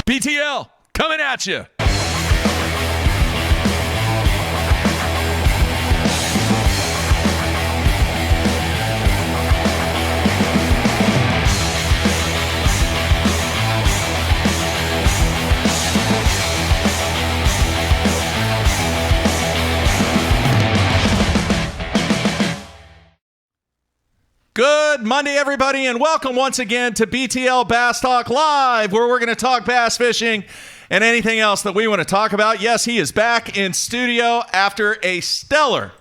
BTL, coming at you. Good Monday, everybody, and welcome once again to BTL Bass Talk Live, where we're going to talk bass fishing and anything else that we want to talk about. Yes, he is back in studio after a stellar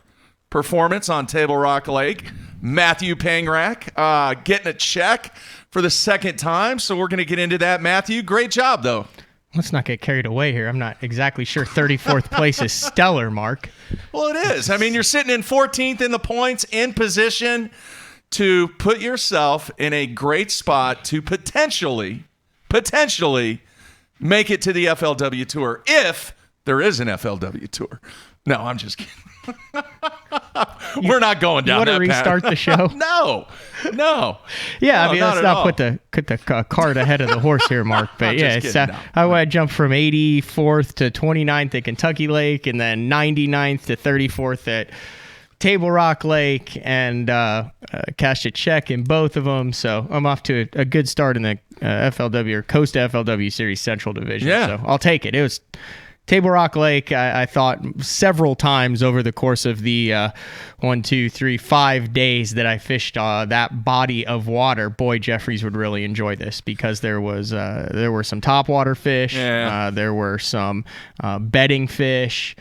performance on Table Rock Lake. Matthew Pangrak getting a check for the second time, so we're going to get into that. Matthew, great job, though. Let's not get carried away here. I'm not exactly sure 34th place is stellar, Mark. Well, it is. I mean, you're sitting in 14th in the points, in position to put yourself in a great spot to potentially make it to the FLW Tour, if there is an FLW Tour. No, I'm just kidding. We're not going down that path. You want to restart the show? No. Yeah, no, I mean, let's not put the cart ahead of the horse here, Mark. But yeah, it's, I jumped from 84th to 29th at Kentucky Lake, and then 99th to 34th at Table Rock Lake, and cashed a check in both of them. So I'm off to a good start in the FLW or Coast FLW Series Central Division. Yeah. So I'll take it. It was Table Rock Lake. I thought several times over the course of the 5 days that I fished that body of water. Boy, Jeffries would really enjoy this, because there were some topwater fish. Yeah. There were some bedding fish.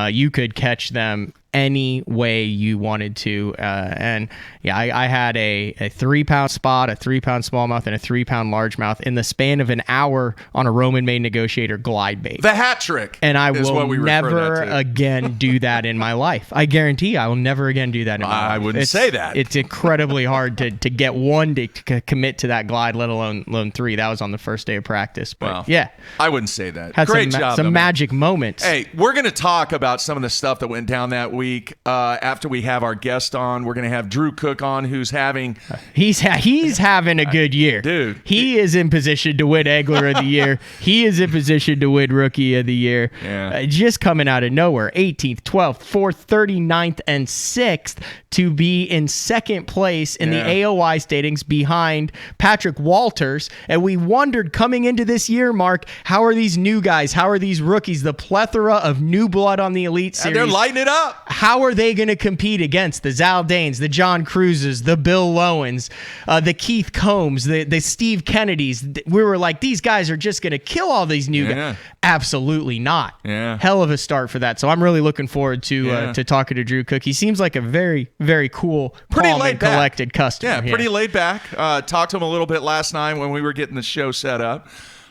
You could catch them any way you wanted to. And yeah, I had a 3-pound spot, a 3-pound smallmouth, and a 3-pound largemouth in the span of an hour on a Roman Made Negotiator glide bait. The hat trick. And I will never again do that in my life. I guarantee I will never again do that in my life. I wouldn't say that. It's incredibly hard to get one to commit to that glide, let alone 3. That was on the first day of practice. But well, yeah. I wouldn't say that. Had Great job. Some magic moments. Hey, we're going to talk about some of the stuff that went down that week after we have our guest on. We're going to have Drew Cook on, who's having... He's having a good year. Dude. He is in position to win Angler of the Year. He is in position to win Rookie of the Year. Yeah. Just coming out of nowhere. 18th, 12th, 4th, 39th, and 6th to be in second place in the AOY standings behind Patrick Walters. And we wondered coming into this year, Mark, how are these new guys? How are these rookies? The plethora of new blood on the Elite Series. And they're lighting it up. How are they going to compete against the Zaldanes, the John Cruzes, the Bill Lowens, the Keith Combs, the Steve Kennedys? We were like, these guys are just going to kill all these new guys. Absolutely not. Yeah. Hell of a start for that. So I'm really looking forward to talking to Drew Cook. He seems like a very, very cool, calm and collected customer. Yeah, pretty laid back. Talked to him a little bit last night when we were getting the show set up.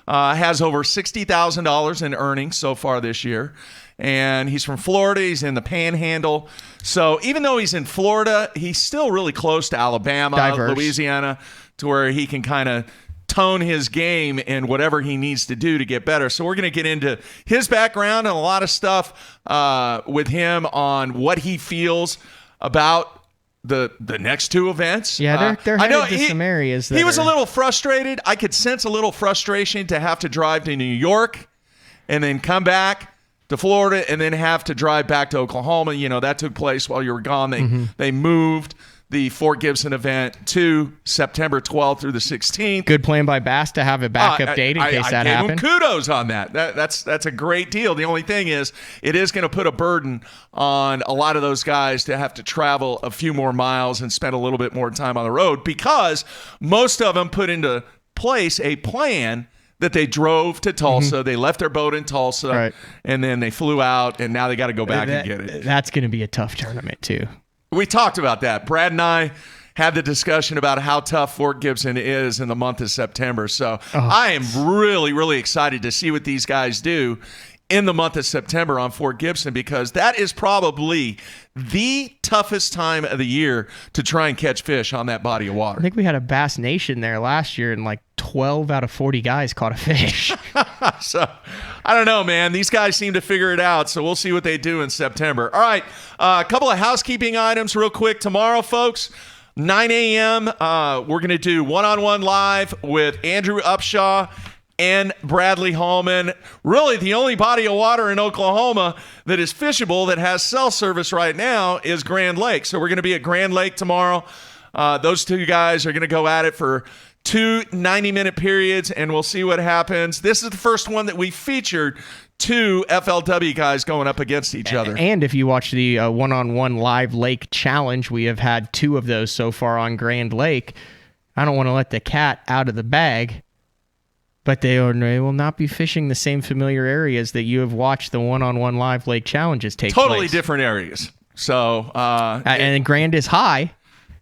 Has over $60,000 in earnings so far this year. And he's from Florida. He's in the Panhandle. So even though he's in Florida, he's still really close to Alabama, diverse. Louisiana, to where he can kind of tone his game in whatever he needs to do to get better. So we're going to get into his background and a lot of stuff with him on what he feels about the next two events. Yeah, they're headed to some areas. He was a little frustrated. I could sense a little frustration to have to drive to New York and then come back to Florida and then have to drive back to Oklahoma. You know, that took place while you were gone. They moved the Fort Gibson event to September 12th through the 16th. Good plan by Bass to have a backup date in case that happened. I gave him kudos on that. That's a great deal. The only thing is, it is going to put a burden on a lot of those guys to have to travel a few more miles and spend a little bit more time on the road, because most of them put into place a plan that they drove to Tulsa. They left their boat in Tulsa, and then they flew out, and now they got to go back and get it. That's going to be a tough tournament, too. We talked about that. Brad and I had the discussion about how tough Fort Gibson is in the month of September. So I am really, really excited to see what these guys do in the month of September on Fort Gibson, because that is probably the toughest time of the year to try and catch fish on that body of water. I think we had a Bass Nation there last year, and like 12 out of 40 guys caught a fish. So, I don't know, man. These guys seem to figure it out, so we'll see what they do in September. All right, a couple of housekeeping items real quick. Tomorrow, folks, 9 a.m., we're going to do one-on-one live with Andrew Upshaw and Bradley Hallman. Really, the only body of water in Oklahoma that is fishable that has cell service right now is Grand Lake. So we're going to be at Grand Lake tomorrow. Those two guys are going to go at it for 2 90-minute periods, and we'll see what happens. This is the first one that we featured 2 FLW guys going up against each other. And if you watch the one-on-one live lake challenge, we have had 2 of those so far on Grand Lake. I don't want to let the cat out of the bag, but they will not be fishing the same familiar areas that you have watched the one-on-one live lake challenges take place. Totally different areas. So, and Grand is high.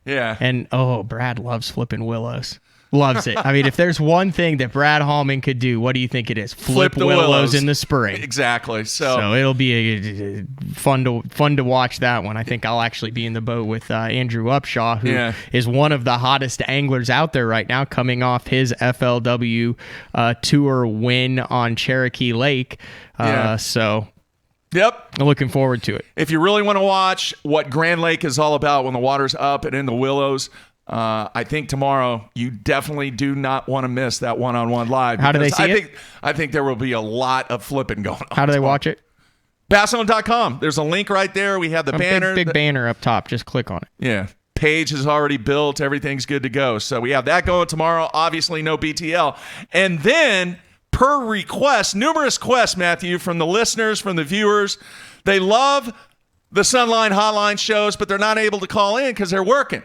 Yeah. And, Brad loves flipping willows. Loves it. I mean, if there's one thing that Brad Hallman could do, what do you think it is? Flip the willows in the spring. Exactly. So it'll be fun to watch that one. I think I'll actually be in the boat with Andrew Upshaw, who is one of the hottest anglers out there right now, coming off his FLW Tour win on Cherokee Lake. So... Yep. I'm looking forward to it. If you really want to watch what Grand Lake is all about when the water's up and in the willows, I think tomorrow you definitely do not want to miss that one-on-one live. How do they see it? I think there will be a lot of flipping going on. How do they watch it? Basshole.com. There's a link right there. We have the banner. Big banner up top. Just click on it. Yeah. Page is already built. Everything's good to go. So we have that going tomorrow. Obviously, no BTL. And then... per request, numerous requests, Matthew, from the listeners, from the viewers. They love the Sunline Hotline shows, but they're not able to call in because they're working.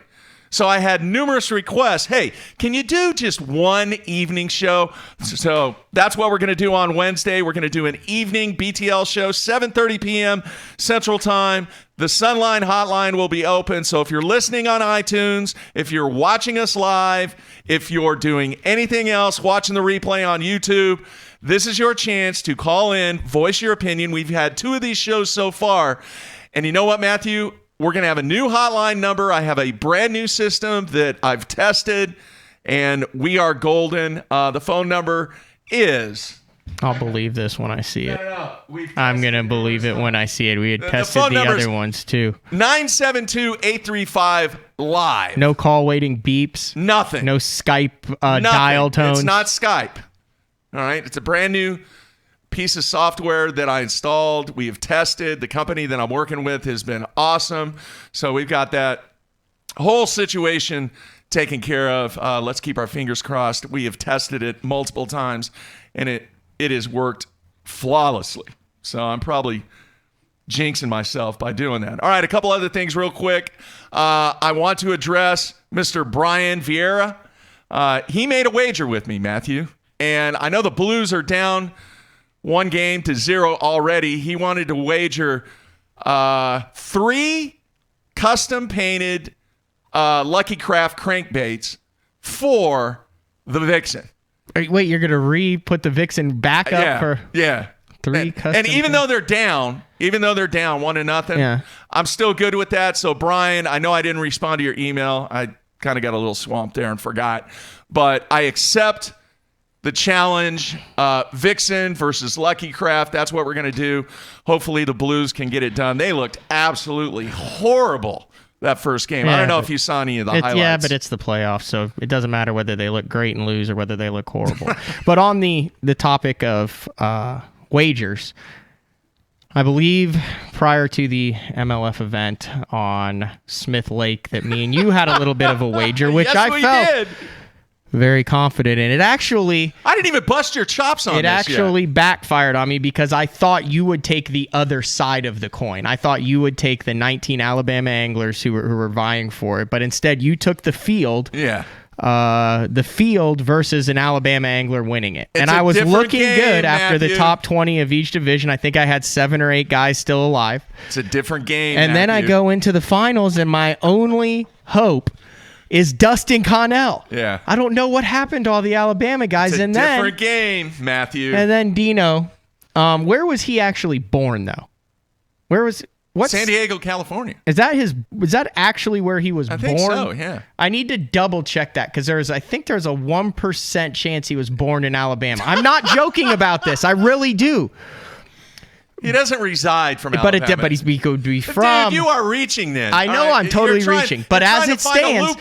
So I had numerous requests. Hey, can you do just one evening show? So that's what we're going to do on Wednesday. We're going to do an evening BTL show, 7:30 p.m. Central Time. The Sunline Hotline will be open. So if you're listening on iTunes, if you're watching us live, if you're doing anything else, watching the replay on YouTube, this is your chance to call in, voice your opinion. We've had 2 of these shows so far. And you know what, Matthew? We're going to have a new hotline number. I have a brand new system that I've tested, and we are golden. The phone number is... I'll believe this when I see it. No. I'm going to believe it when I see it. We had tested the other ones, too. 972-835-LIVE. No call waiting beeps. Nothing. No Skype dial tones. It's not Skype. All right? It's a brand new piece of software that I installed. We have tested. The company that I'm working with has been awesome. So we've got that whole situation taken care of. Let's keep our fingers crossed. We have tested it multiple times, and it has worked flawlessly. So I'm probably jinxing myself by doing that. All right, a couple other things real quick. I want to address Mr. Brian Vieira. He made a wager with me, Matthew, and I know the Blues are down 1-0 already. He wanted to wager 3 custom-painted Lucky Craft crankbaits for the Vixen. Wait, you're going to put the Vixen back up? Yeah. 3 custom. And even though they're down 1-0, I'm still good with that. So, Brian, I know I didn't respond to your email. I kind of got a little swamped there and forgot. But I accept the challenge, Vixen versus Lucky Craft. That's what we're going to do. Hopefully the Blues can get it done. They looked absolutely horrible that first game. I don't know if you saw any of the highlights. Yeah, but it's the playoffs, so it doesn't matter whether they look great and lose or whether they look horrible. But on the topic of wagers, I believe prior to the MLF event on Smith Lake that me and you had a little bit of a wager, which yes, I felt very confident in. It actually... I didn't even bust your chops on this. It actually backfired on me because I thought you would take the other side of the coin. I thought you would take the 19 Alabama anglers who were vying for it, but instead you took the field. Yeah. The field versus an Alabama angler winning it. And I was looking good after the top 20 of each division. I think I had 7 or 8 guys still alive. It's a different game, And then I go into the finals, and my only hope is Dustin Connell. Yeah. I don't know what happened to all the Alabama guys. It's a and different game, Matthew. And then Dino, where was he actually born, though? San Diego, California. Was that actually where he was born? I think so, yeah. I need to double check that because I think there's a 1% chance he was born in Alabama. I'm not joking about this. I really do. He doesn't reside from Alabama. But he could be from. Dude, you are reaching then. I know I'm totally reaching. But as it stands,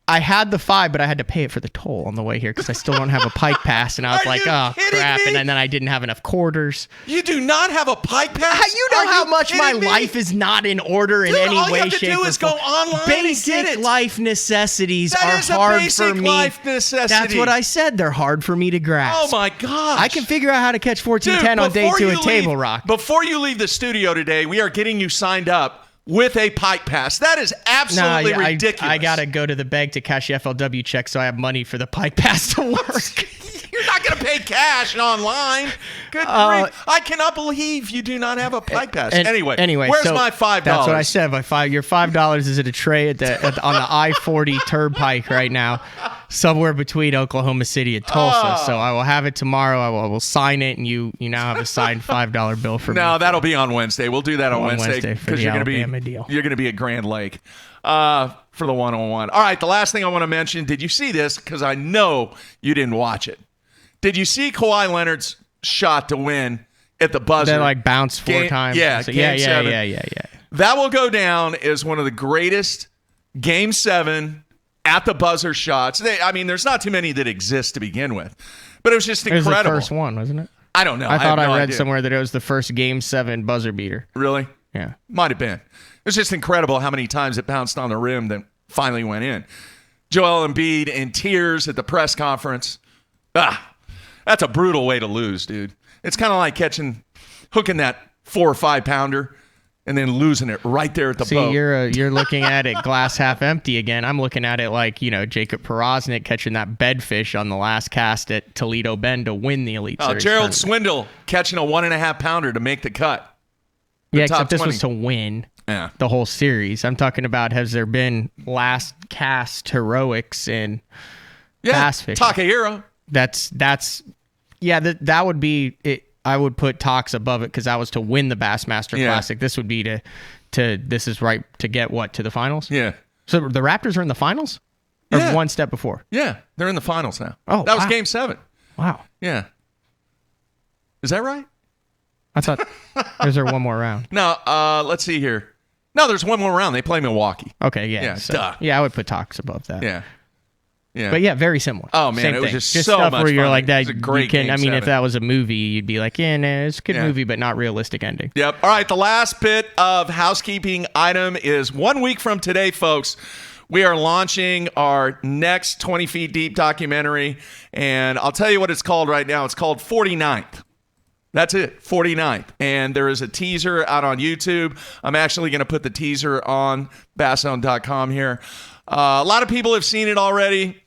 I had the 5, but I had to pay it for the toll on the way here because I still don't have a pike pass. And I was like, oh, crap. Me? And then I didn't have enough quarters. You do not have a pike pass? You know how much my life is not in order in any way, shape, or form. All you have to do is go online Basic and get it. life necessities that are is hard a basic for me. Life necessity. That's what I said. They're hard for me to grasp. Oh, my gosh. I can figure out how to catch 1410 on day 2 at Table Rock. Before you leave the studio today, we are getting you signed up with a pike pass. That is absolutely ridiculous. I got to go to the bank to cash the FLW check so I have money for the pike pass to work. You're not going to pay cash online. Good grief. I cannot believe you do not have a pike pass. Anyway, where's my $5? That's what I said. Your $5 is at a tray on the I-40 turnpike right now, somewhere between Oklahoma City and Tulsa. So I will have it tomorrow. I will sign it, and you now have a signed $5 bill for me. No, that'll be on Wednesday. We'll do that on Wednesday because you're going to be at Grand Lake for the one-on-one. All right, the last thing I want to mention, did you see this? Because I know you didn't watch it. Did you see Kawhi Leonard's shot to win at the buzzer? They bounced 4 times. Yeah, Game 7. Yeah. That will go down as one of the greatest Game 7 at the buzzer shots. There's not too many that exist to begin with, but it was just incredible. It was the first one, wasn't it? I don't know. I thought I read somewhere that it was the first Game 7 buzzer beater. Really? Yeah. Might have been. It was just incredible how many times it bounced on the rim that finally went in. Joel Embiid in tears at the press conference. That's a brutal way to lose, dude. It's kind of like hooking that 4 or 5 pounder and then losing it right there at the boat. You're looking at it glass half empty again. I'm looking at it like, Jacob Porosnik catching that bedfish on the last cast at Toledo Bend to win the Elite Series. Gerald Swindle catching a 1.5 pounder to make the cut. Except this was to win the whole series. I'm talking about, has there been last cast heroics in bass fishing? Takahiro. That would be it. I would put Tox above it because that was to win the Bassmaster Classic. This would be to get what, to the finals? Yeah. So the Raptors are in the finals? Or one step before? Yeah, they're in the finals now. Oh, that was Game 7. Wow. Yeah. Is that right? I thought, is there one more round? No, let's see here. No, there's one more round. They play Milwaukee. Okay, yeah. Duh. Yeah, I would put Tox above that. Yeah. Yeah. But yeah, very similar. Oh, man, Same it was thing. just so stuff much where you're fun. like that. It was a great Game 7. If that was a movie, you'd be like, it's a good movie, but not realistic ending. Yep. All right, the last bit of housekeeping item is 1 week from today, folks. We are launching our next 20 Feet Deep documentary, and I'll tell you what it's called right now. It's called 49th. That's it, 49th. And there is a teaser out on YouTube. I'm actually going to put the teaser on bassown.com here. A lot of people have seen it already.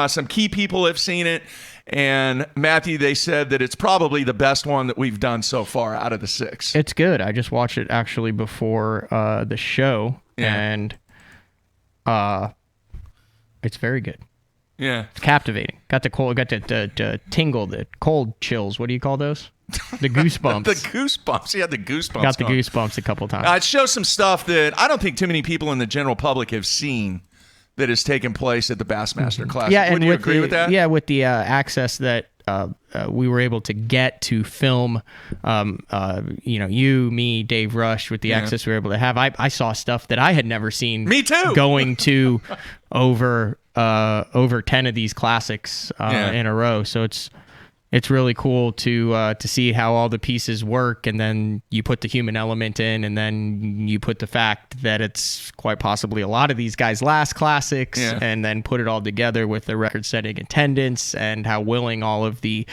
Some key people have seen it. And Matthew, they said that it's probably the best one that we've done so far out of the 6. It's good. I just watched it actually before the show, and it's very good. Yeah. It's captivating. Got the tingle, the cold chills. What do you call those? The goosebumps. The goosebumps. Yeah, the goosebumps. Got the goosebumps a couple times. It shows some stuff that I don't think too many people in the general public have seen that has taken place at the Bassmaster Classic. Yeah, Would you agree with that? Yeah, with the access that we were able to get to film, you, me, Dave Rush, with the access we were able to have. I saw stuff that I had never seen. Me too. Going to over 10 of these classics in a row. So it's really cool to see how all the pieces work, and then you put the human element in, and then you put the fact that it's quite possibly a lot of these guys' last classics, and then put it all together with the record-setting attendance and how willing all of the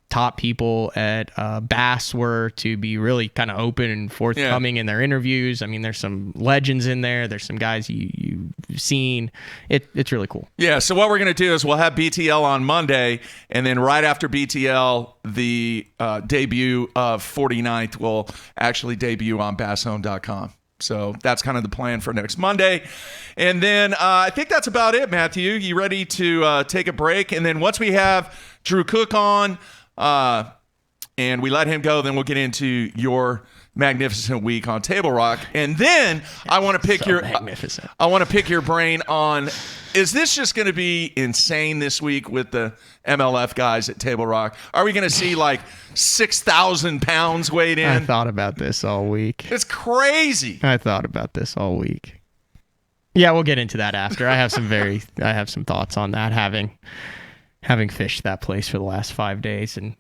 top people at Bass were to be really kind of open and forthcoming in their interviews. I mean, there's some legends in there. There's some guys you've seen. It's really cool. Yeah, so what we're going to do is we'll have BTL on Monday, and then right after BTL, the debut of 49th will actually debut on basshome.com. So that's kind of the plan for next Monday. And then I think that's about it, Matthew. You ready to take a break? And then once we have Drew Cook on, and we let him go, then we'll get into your magnificent week on Table Rock. And then I want to pick I want to pick your brain on, is this just going to be insane this week with the MLF guys at Table Rock? Are we going to see like 6,000 pounds weighed in? I thought about this all week. It's crazy. I thought about this all week. Yeah, we'll get into that after. I have some thoughts on that, having fished that place for the last 5 days, and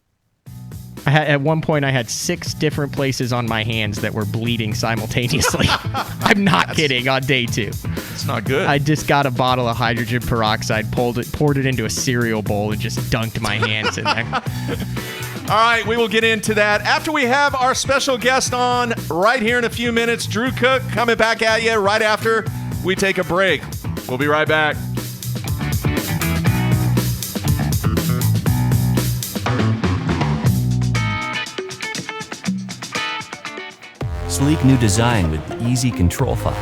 at one point I had 6 different places on my hands that were bleeding simultaneously. I'm not kidding. On day 2, it's not good. I just got a bottle of hydrogen peroxide, poured it into a cereal bowl, and just dunked my hands in there. All right, we will get into that after we have our special guest on right here in a few minutes. Drew Cook coming back at you right after we take a break. We'll be right back. Sleek new design with easy control file.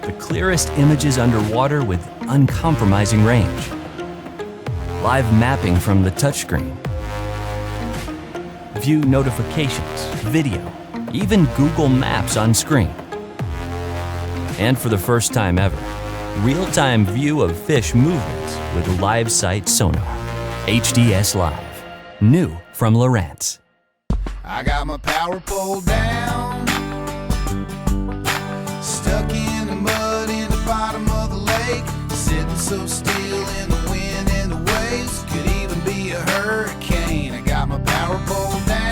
The clearest images underwater with uncompromising range. Live mapping from the touchscreen. View notifications, video, even Google Maps on screen. And for the first time ever, real-time view of fish movements with live sight sonar. HDS Live. New from Lowrance. I got my power pole down, stuck in the mud in the bottom of the lake, sitting so still in the wind and the waves, could even be a hurricane. I got my power pole down.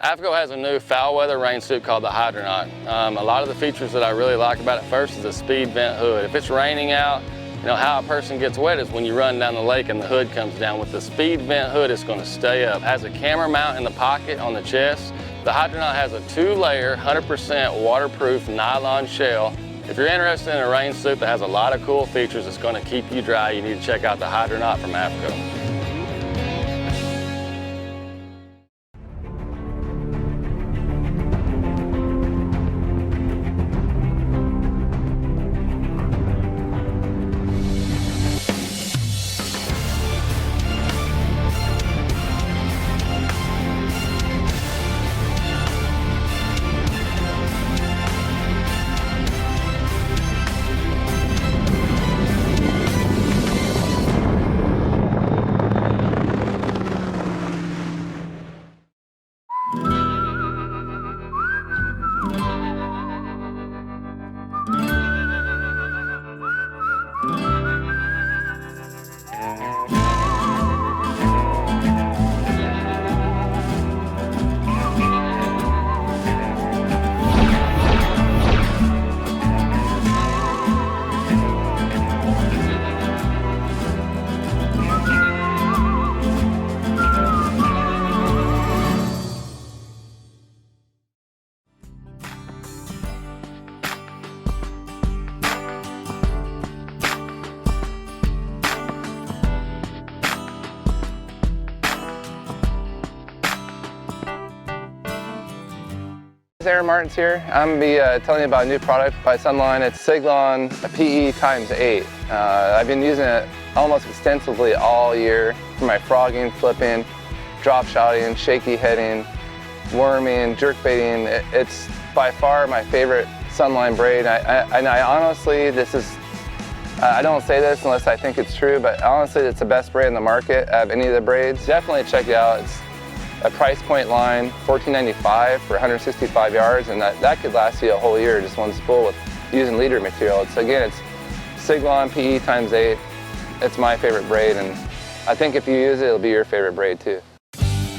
AFCO has a new foul weather rain suit called the Hydronaut. A lot of the features that I really like about it first is the speed vent hood. If it's raining out, you know, how a person gets wet is when you run down the lake and the hood comes down. With the speed vent hood, it's going to stay up. It has a camera mount in the pocket on the chest. The Hydronaut has a 2-layer, 100% waterproof nylon shell. If you're interested in a rain suit that has a lot of cool features that's going to keep you dry, you need to check out the Hydronaut from AFCO. Aaron Martins here. I'm going to be telling you about a new product by Sunline. It's Siglon PE x8. I've been using it almost extensively all year for my frogging, flipping, drop shotting, shaky heading, worming, jerk baiting. It's by far my favorite Sunline braid. I honestly, I don't say this unless I think it's true, but honestly it's the best braid in the market of any of the braids. Definitely check it out. It's a price point line, $14.95 for 165 yards, and that could last you a whole year, just one spool with using leader material. It's Siglon PE x8. It's my favorite braid, and I think if you use it, it'll be your favorite braid too.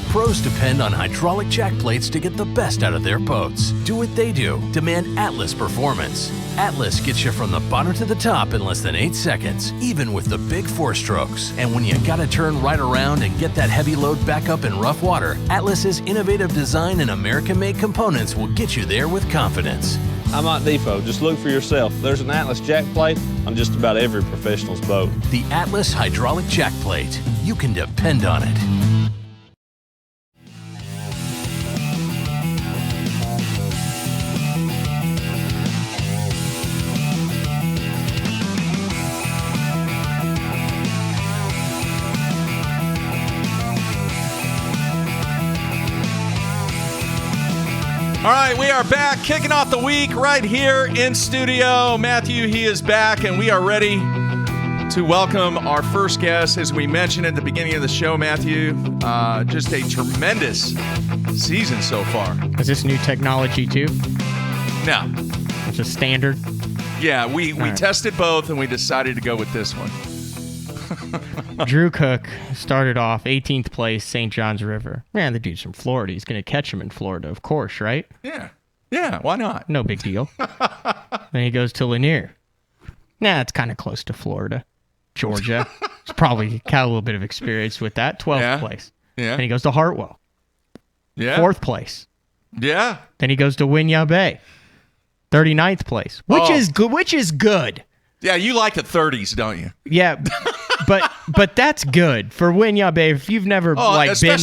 Pros depend on hydraulic jack plates to get the best out of their boats. Do what they do. Demand Atlas performance. Atlas gets you from the bottom to the top in less than 8 seconds, even with the big 4-strokes. And when you gotta turn right around and get that heavy load back up in rough water, Atlas's innovative design and American-made components will get you there with confidence. I'm at Depot. Just look for yourself. There's an Atlas jack plate on just about every professional's boat. The Atlas hydraulic jack plate. You can depend on it. All right, we are back, kicking off the week right here in studio. Matthew, he is back, and we are ready to welcome our first guest. As we mentioned at the beginning of the show, Matthew, just a tremendous season so far. Is this new technology too? No. It's a standard? Yeah, we tested both, and we decided to go with this one. Drew Cook started off 18th place, St. John's River. Man, the dude's from Florida. He's going to catch him in Florida, of course, right? Yeah. Yeah, why not? No big deal. Then he goes to Lanier. Nah, it's kind of close to Florida. Georgia. He's probably got a little bit of experience with that. 12th place. Yeah. Then he goes to Hartwell. Yeah. 4th place. Yeah. Then he goes to Winyah Bay. 39th place, which is good. Which is good. Yeah, you like the 30s, don't you? Yeah, but that's good for Winyah Bay. If you've never been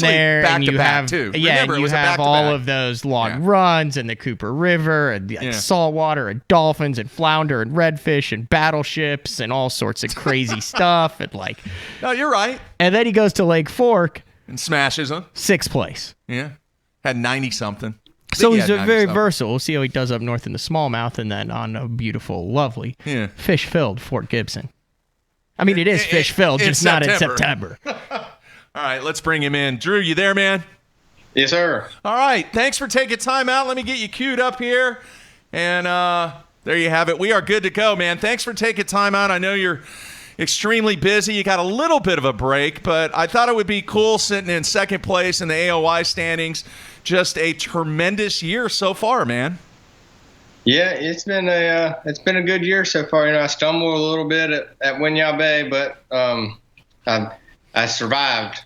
there and you have, too. Yeah, Remember, and you have all of those long runs and the Cooper River and saltwater and dolphins and flounder and redfish and battleships and all sorts of crazy stuff and like. No, you're right. And then he goes to Lake Fork and smashes them. 6th place. Yeah, had 90 something. So he's very versatile. We'll see how he does up north in the smallmouth and then on a beautiful, lovely, fish-filled Fort Gibson. I mean, it is fish-filled, just not in September. All right, let's bring him in. Drew, you there, man? Yes, sir. All right, thanks for taking time out. Let me get you queued up here. And there you have it. We are good to go, man. Thanks for taking time out. I know you're extremely busy. You got a little bit of a break, but I thought it would be cool sitting in second place in the AOY standings. Just a tremendous year so far, man. Yeah, it's been a good year so far. You know, I stumbled a little bit at Winyah Bay, but I survived.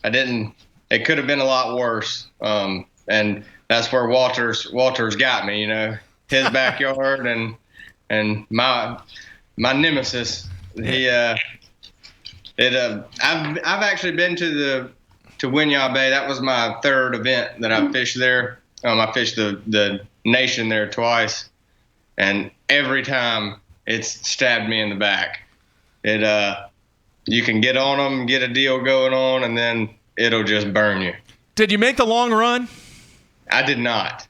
I didn't. It could have been a lot worse. And that's where Walter's got me. You know, his backyard and my nemesis. I've actually been to Winyah Bay. That was my 3rd event that I fished there. I fished the Nation there twice, and every time it's stabbed me in the back. You can get on them, get a deal going on, and then it'll just burn you. Did you make the long run? I did not.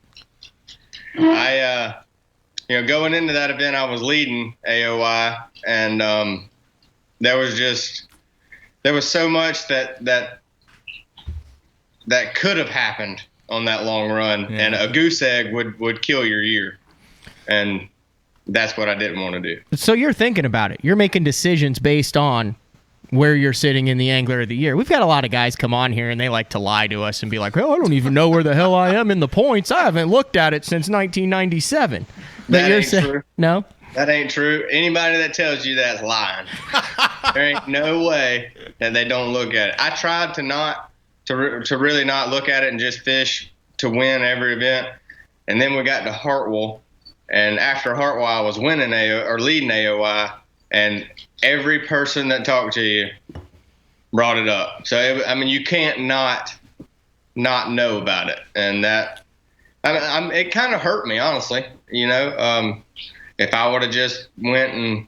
Going into that event, I was leading AOY, and there was so much that could have happened on that long run, and a goose egg would kill your year, and that's what I didn't want to do. So you're thinking about it. You're making decisions based on where you're sitting in the Angler of the Year. We've got a lot of guys come on here, and they like to lie to us and be like, well, I don't even know where the hell I am in the points. I haven't looked at it since 1997. That ain't true. No? That ain't true. Anybody that tells you that's lying. There ain't no way that they don't look at it. I tried to really not look at it and just fish to win every event. And then we got to Hartwell, and after Hartwell, I was leading AOY, and every person that talked to you brought it up. So you can't not know about it, and that it kind of hurt me, honestly. You know, if I would have just went and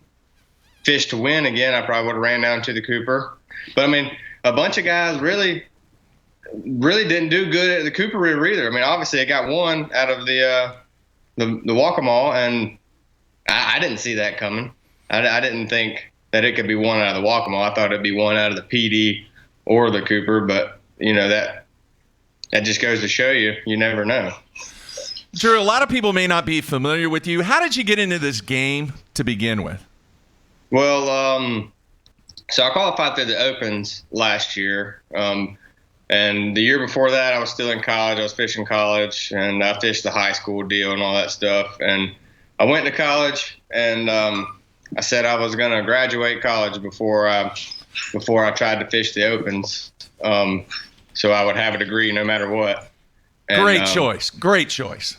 fished to win again, I probably would have ran down to the Cooper. But I mean, a bunch of guys really didn't do good at the Cooper River either. I mean, obviously, I got one out of the Waccamaw, and I didn't see that coming. I didn't think that it could be one out of the Waccamaw. I thought it'd be one out of the PD or the Cooper, but you know that just goes to show you never know. Drew, a lot of people may not be familiar with you. How did you get into this game to begin with? Well, so I qualified through the Opens last year. And the year before that, I was still in college. I was fishing college, and I fished the high school deal and all that stuff. And I went to college, and I said I was going to graduate college before I tried to fish the Opens, so I would have a degree no matter what. And, Great choice.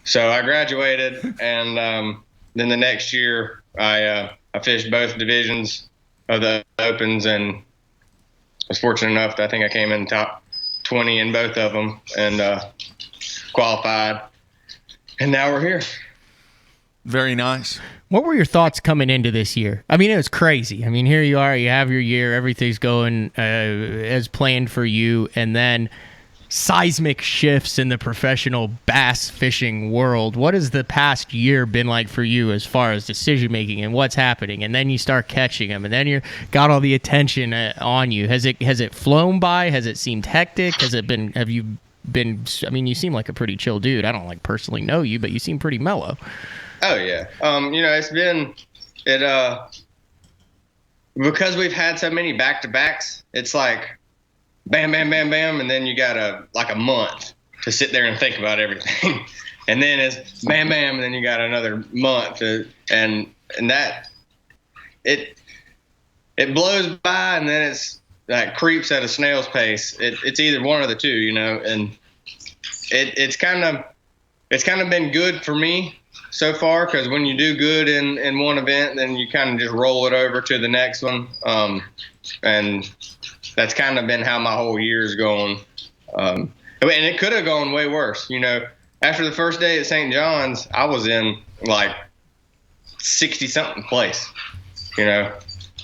So I graduated, and then the next year I fished both divisions of the Opens, and was fortunate enough that I think I came in top 20 in both of them and qualified. And now we're here. Very nice. What were your thoughts coming into this year? I mean, it was crazy. I mean, here you are, you have your year, everything's going as planned for you, and then seismic shifts in the professional bass fishing world. What has the past year been like for you as far as decision making and what's happening? And then you start catching them, and then you got all the attention on you. Has it flown by? Has it seemed hectic? Have you been? I mean, you seem like a pretty chill dude. I don't like personally know you, but you seem pretty mellow. Oh yeah. It's been because we've had so many back-to-backs. It's like bam, bam, bam, bam, and then you got a month to sit there and think about everything, and then it's bam, bam, and then you got another month, and that it blows by, and then it's like creeps at a snail's pace. It's either one of the two, and it's kind of been good for me so far, because when you do good in one event, then you kind of just roll it over to the next one, and that's kind of been how my whole year's going. And it could have gone way worse. After the first day at St. John's, I was in like 60-something place.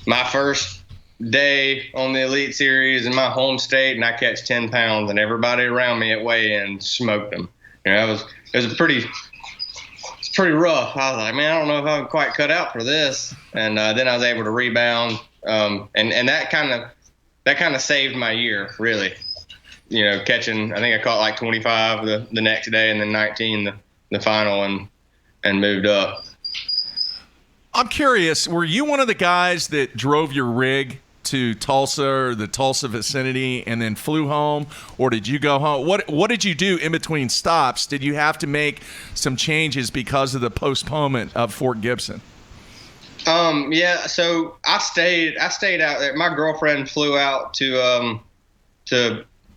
My first day on the Elite Series in my home state, and I catch 10 pounds, and everybody around me at weigh-in smoked them. It was pretty rough. I was like, man, I don't know if I'm quite cut out for this. And then I was able to rebound, and that kind of saved my year, really. Catching, I think I caught like 25 the next day, and then 19 the final, and moved up. I'm curious, were you one of the guys that drove your rig to Tulsa or the Tulsa vicinity and then flew home, or did you go home? What did you do in between stops? Did you have to make some changes because of the postponement of Fort Gibson? Yeah, so I stayed out there. My girlfriend flew out to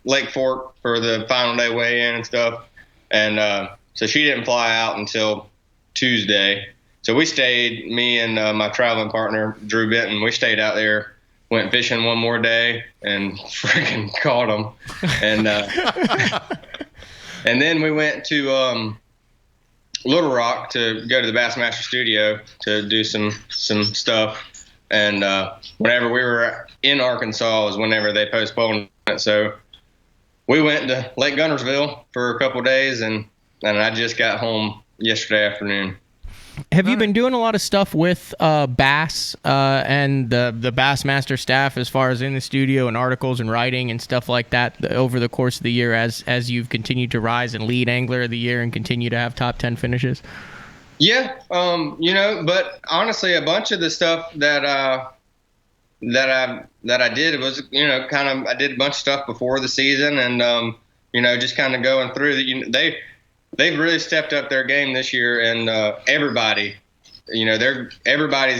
Lake Fork for the final day weigh-in and stuff, and so she didn't fly out until Tuesday. So we stayed, me and my traveling partner Drew Benton, we stayed out there, went fishing one more day, and freaking caught them, and and then we went to Little Rock to go to the Bassmaster studio to do some stuff, and whenever we were in Arkansas was whenever they postponed it. So we went to Lake Guntersville for a couple of days, and I just got home yesterday afternoon. Have you been doing a lot of stuff with Bass and the Bassmaster staff as far as in the studio and articles and writing and stuff like that over the course of the year as you've continued to rise and lead Angler of the Year and continue to have top 10 finishes? Yeah, but honestly, a bunch of the stuff that I did was, I did a bunch of stuff before the season, and just kind of going through that. They've really stepped up their game this year, and everybody's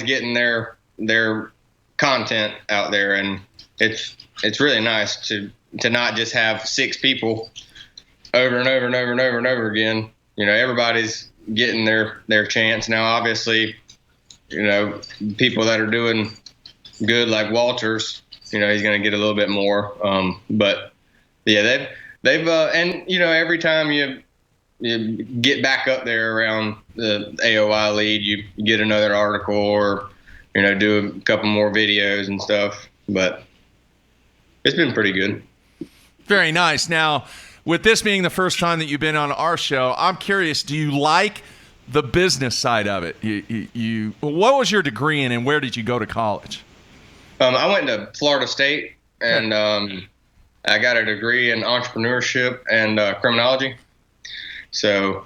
getting their content out there, and it's really nice to not just have 6 people over and over and over and over and over again. Everybody's getting their chance now. Obviously, people that are doing good like Walters, he's going to get a little bit more. But yeah, they've and every time you get back up there around the AOI lead, you get another article or, do a couple more videos and stuff. But it's been pretty good. Very nice. Now, with this being the first time that you've been on our show, I'm curious, do you like the business side of it? What was your degree in, and where did you go to college? I went to Florida State, and I got a degree in entrepreneurship and criminology. So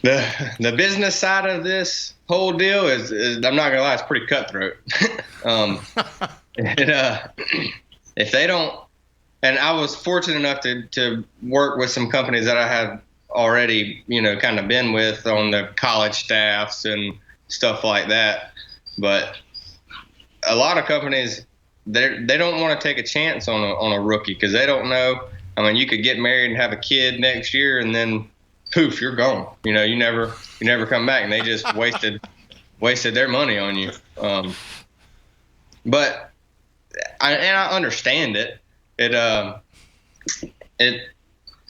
the business side of this whole deal is I'm not gonna lie, it's pretty cutthroat. If they don't, and I was fortunate enough to work with some companies that I had already, kind of been with on the college staffs and stuff like that. But a lot of companies, they don't want to take a chance on a rookie because they don't know. I mean, you could get married and have a kid next year, and then poof, you're gone. You never come back, and they just wasted their money on you. But I understand it.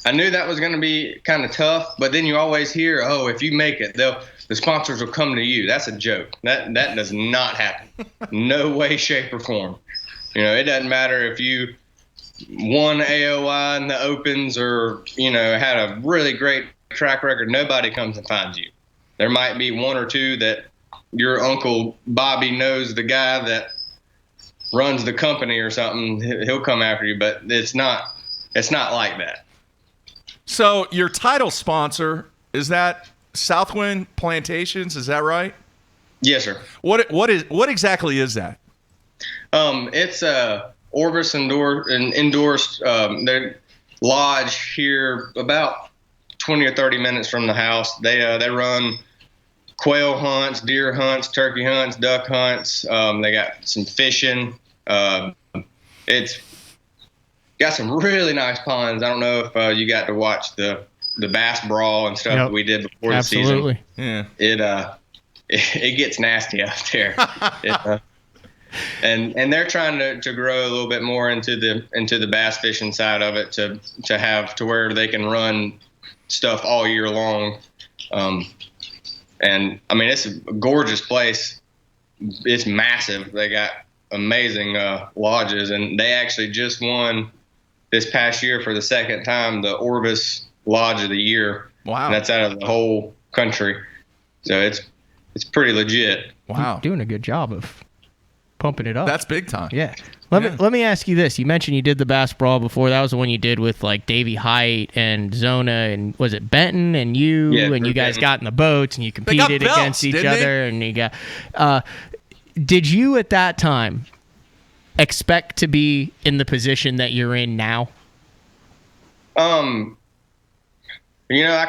I knew that was going to be kind of tough, but then you always hear, oh, if you make it, the sponsors will come to you. That's a joke. That does not happen. No way, shape, or form. It doesn't matter if you won AOI in the opens or, had a really great track record, nobody comes and finds you. There might be one or two that your Uncle Bobby knows the guy that runs the company or something. He'll come after you, but it's not like that. So your title sponsor, is that Southwind Plantations? Is that right? Yes, sir. What exactly is that? It's Orbis endorsed their lodge here about 20 or 30 minutes from the house. They run quail hunts, deer hunts, turkey hunts, duck hunts. They got some fishing. It's got some really nice ponds. I don't know if you got to watch the bass brawl and stuff that we did before the season. Absolutely. Yeah. It gets nasty out there. And they're trying to grow a little bit more into the bass fishing side of it to have to where they can run stuff all year long. And I mean, it's a gorgeous place. It's massive. They got amazing lodges, and they actually just won this past year for the second time the Orbis Lodge of the Year. Wow. And that's out of the whole country. So it's pretty legit. Wow. Doing a good job of pumping it up. That's big time. Yeah. Let me ask you this. You mentioned you did the Bass Brawl before. That was the one you did with like Davey Height and Zona and was it Benton and you and you guys got in the boats and you competed belts, against each didn't they? other and you got did you at that time expect to be in the position that you're in now? I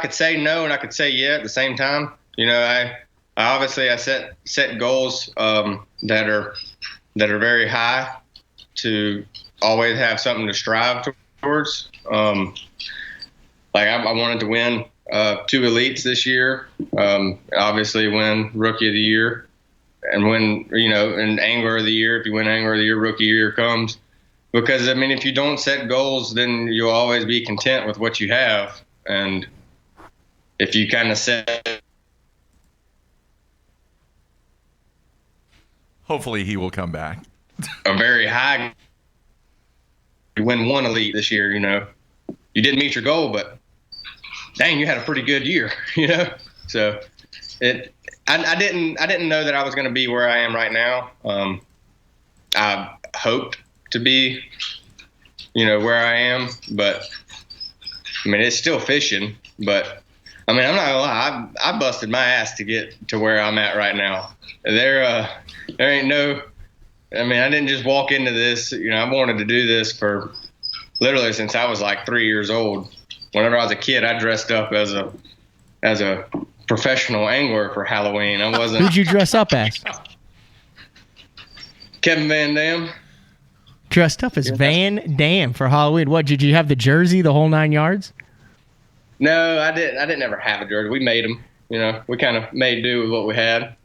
could say no and I could say yeah at the same time. I obviously I set goals that are very high to always have something to strive towards. Like I wanted to win 2 elites this year. Obviously win Rookie of the Year and win, and Angler of the Year. If you win Angler of the Year, Rookie of the Year comes. Because, I mean, if you don't set goals, then you'll always be content with what you have. And if you kind of set... Hopefully he will come back. a very high... You win 1 elite this year, You didn't meet your goal, but dang, you had a pretty good year, So I didn't know that I was going to be where I am right now. I hoped to be, where I am, but I mean, it's still fishing, but I mean, I'm not gonna lie. I busted my ass to get to where I'm at right now. There ain't no, I mean, I didn't just walk into this, I wanted to do this for literally since I was like 3 years old. Whenever I was a kid, I dressed up as a professional angler for Halloween. I wasn't. Who'd you dress up as? Kevin Van Dam. Dressed up as Van Dam for Halloween. What, did you have the jersey, the whole 9 yards? No, I didn't ever have a jersey. We made them. We kind of made do with what we had.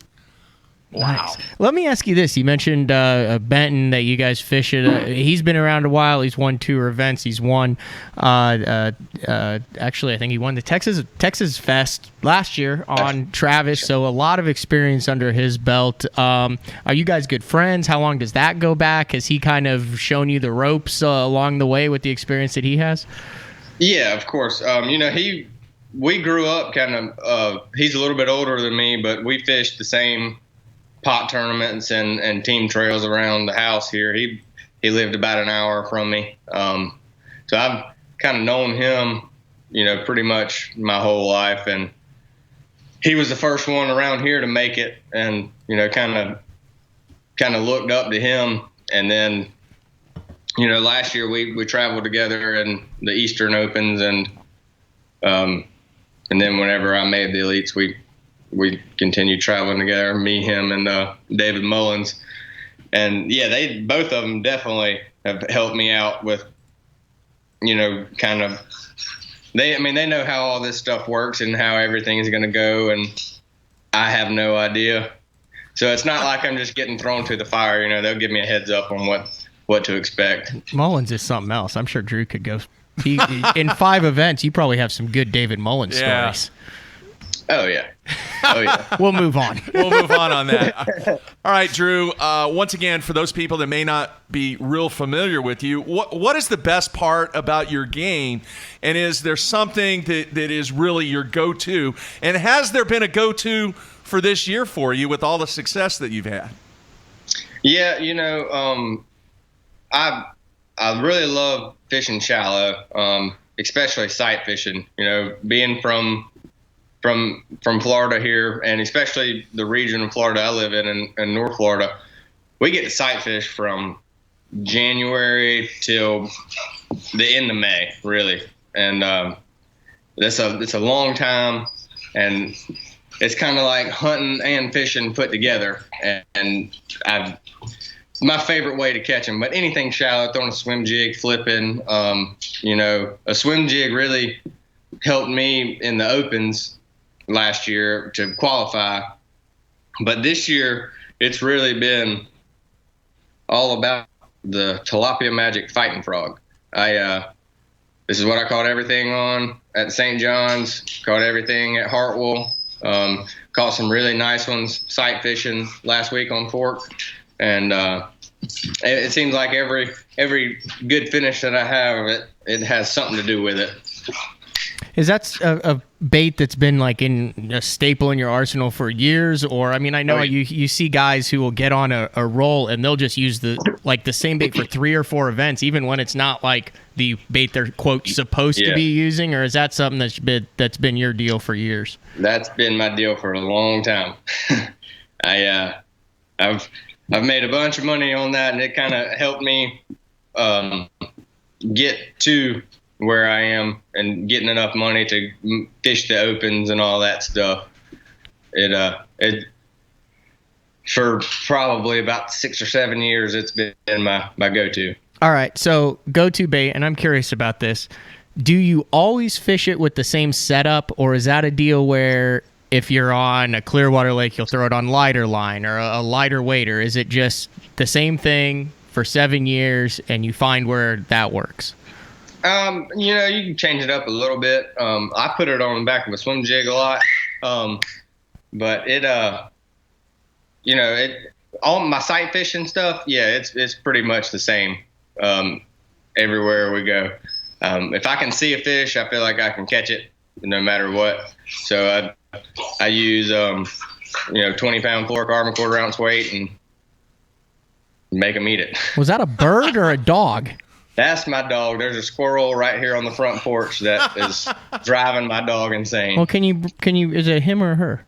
Wow. Nice. Let me ask you this. You mentioned Benton that you guys fish at. He's been around a while. He's won tour events. He's won, actually, I think he won the Texas Fest last year on Travis. So a lot of experience under his belt. Are you guys good friends? How long does that go back? Has he kind of shown you the ropes along the way with the experience that he has? Yeah, of course. We grew up kind of, he's a little bit older than me, but we fished the same pot tournaments and team trails around the house here. He lived about an hour from me. So I've kind of known him, pretty much my whole life. And he was the first one around here to make it and, kind of looked up to him. And then, last year we traveled together in the Eastern Opens and then whenever I made the elites, we continued traveling together, me, him, and David Mullins. And yeah, both of them definitely have helped me out with, kind of, they know how all this stuff works and how everything is going to go. And I have no idea. So it's not like I'm just getting thrown to the fire. They'll give me a heads up on what to expect. Mullins is something else. I'm sure Drew could go. In 5 events, you probably have some good David Mullins stories. Oh, yeah. Oh yeah. We'll move on. We'll move on that. All right, Drew. Once again, for those people that may not be real familiar with you, what is the best part about your game? And is there something that is really your go-to? And has there been a go-to for this year for you with all the success that you've had? Yeah, I really love fishing shallow, especially sight fishing. Being from Florida here, and especially the region of Florida I live in North Florida, we get to sight fish from January till the end of May, really. And it's a long time, and it's kind of like hunting and fishing put together. And my favorite way to catch them. But anything shallow, throwing a swim jig, flipping, a swim jig really helped me in the opens last year to qualify. But this year, it's really been all about the tilapia magic fighting frog. This is what I caught everything on at St. John's, caught everything at Hartwell, caught some really nice ones sight fishing last week on Fork. And it seems like every good finish that I have, it has something to do with it. Is that a bait that's been like in a staple in your arsenal for years? Or, I mean, I know you see guys who will get on a roll and they'll just use the same bait for 3 or 4 events, even when it's not like the bait they're, quote, supposed to be using. Or is that something that's been your deal for years? That's been my deal for a long time. I've made a bunch of money on that, and it kind of helped me get to where I am and getting enough money to fish the opens and all that stuff. It for probably about 6 or 7 years, it's been my go-to. All right, so go-to bait, and I'm curious about this. Do you always fish it with the same setup, or is that a deal where if you're on a Clearwater lake, you'll throw it on lighter line or a lighter weight, or is it just the same thing for 7 years and you find where that works? You can change it up a little bit. I put it on the back of a swim jig a lot. But all my sight fishing stuff, it's pretty much the same everywhere we go. If I can see a fish, I feel like I can catch it no matter what. So I use 20-pound fluoro carbon, 1/4 ounce weight, and make them eat it. Was that a bird or a dog? That's my dog. There's a squirrel right here on the front porch that is driving my dog insane. Well, can you? Is it him or her?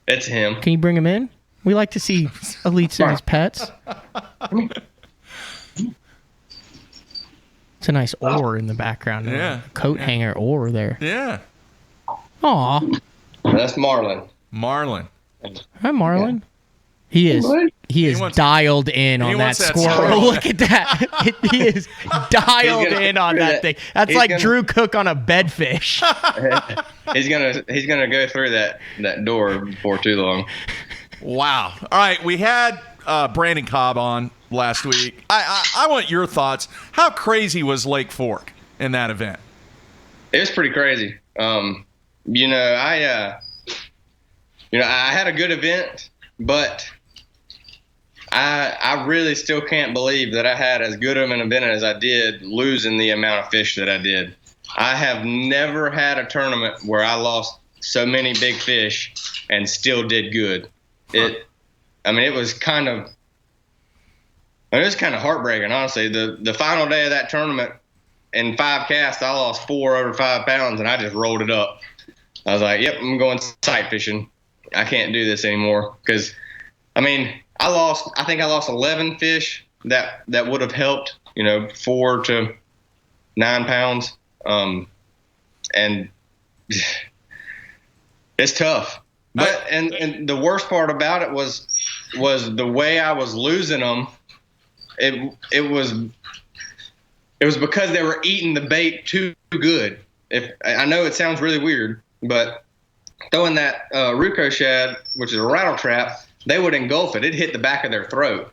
It's him. Can you bring him in? We like to see Elite Series pets. It's a nice oar in the background. Yeah. Coat hanger oar there. Yeah. Aw. That's Marlin. Marlin. Hi, Marlin. Yeah. He is dialed in on that squirrel. Look at that. He is dialed in on that thing. That's like Drew Cook on a bedfish. He's gonna go through that door before too long. Wow. All right, we had Brandon Cobb on last week. I want your thoughts. How crazy was Lake Fork in that event? It was pretty crazy. I had a good event, but I really still can't believe that I had as good of an event as I did, losing the amount of fish that I did. I have never had a tournament where I lost so many big fish and still did good. It was kind of heartbreaking, honestly. The final day of that tournament, in 5 casts, I lost 4 over 5 pounds, and I just rolled it up. I was like, yep, I'm going sight fishing. I can't do this anymore. Because, I think I lost 11 fish that would have helped, 4 to 9 pounds. And it's tough. But and the worst part about it was the way I was losing them. It was because they were eating the bait too good. I know it sounds really weird, but throwing that Ruco shad, which is a rattle trap, they would engulf it. It'd hit the back of their throat,